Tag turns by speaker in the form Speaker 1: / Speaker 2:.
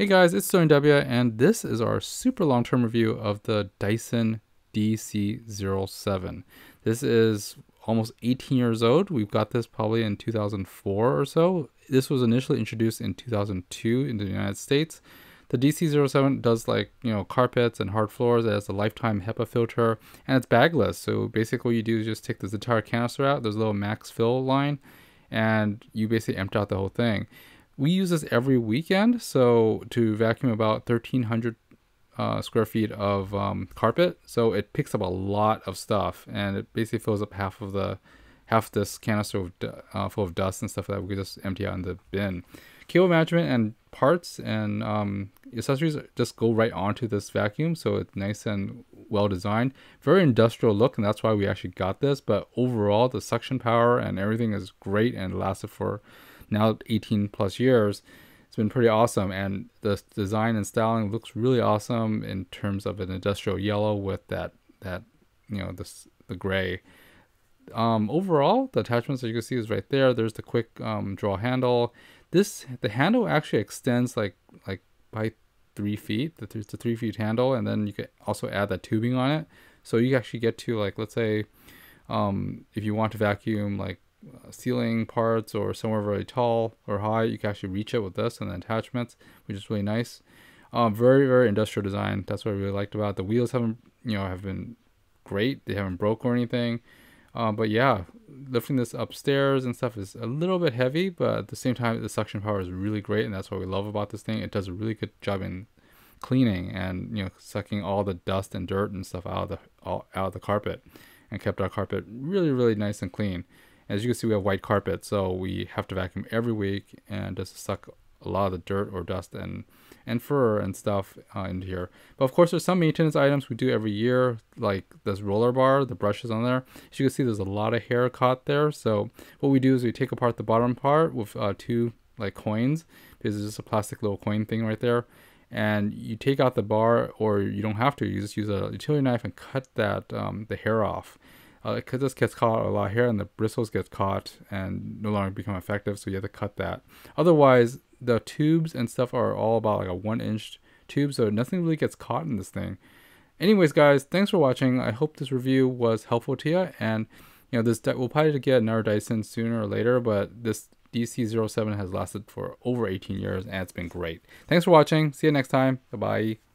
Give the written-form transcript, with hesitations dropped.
Speaker 1: Hey guys, it's SterlingW, and this is our super long-term review of the Dyson DC07. This is almost 18 years old. We've got this probably in 2004 or so. This was initially introduced in 2002 in the United States. The DC07 does carpets and hard floors. It has a lifetime HEPA filter, and it's bagless. So basically what you do is just take this entire canister out. There's a little max fill line, and you basically empty out the whole thing. We use this every weekend, so to vacuum about 1,300 square feet of carpet. So it picks up a lot of stuff, and it basically fills up half this canister full of dust and stuff that we could just empty out in the bin. Cable management and parts and accessories just go right onto this vacuum, so it's nice and well designed. Very industrial look, and that's why we actually got this. But overall, the suction power and everything is great and lasted for now 18 plus years. It's been pretty awesome, and the design and styling looks really awesome in terms of an industrial yellow with the gray. Overall, the attachments that you can see is right there. There's the quick draw handle. The handle actually extends like by 3 feet. There's the 3 feet handle, and then you can also add that tubing on it. So you actually get to, like, let's say if you want to vacuum ceiling parts or somewhere very tall or high, you can actually reach it with this and the attachments, which is really nice. Very, very industrial design. That's what I really liked about it. The wheels have been great. They haven't broke or anything. But yeah, lifting this upstairs and stuff is a little bit heavy, but at the same time, the suction power is really great, and that's what we love about this thing. It does a really good job in cleaning and sucking all the dust and dirt and stuff out of the carpet, and kept our carpet really, really nice and clean. As you can see, we have white carpet, so we have to vacuum every week, and just suck a lot of the dirt or dust and fur and stuff into here. But of course, there's some maintenance items we do every year, like this roller bar, the brushes on there. As you can see, there's a lot of hair caught there. So what we do is we take apart the bottom part with two coins, because it's just a plastic little coin thing right there. And you take out the bar, or you don't have to. You just use a utility knife and cut that the hair off. Because this gets caught a lot of hair, and the bristles get caught and no longer become effective, so you have to cut that. Otherwise, the tubes and stuff are all about like a 1-inch tube, so nothing really gets caught in this thing. Anyways, guys, thanks for watching. I hope this review was helpful to you, and we'll probably get another Dyson sooner or later, but this DC07 has lasted for over 18 years, and it's been great. Thanks for watching. See you next time. Bye bye.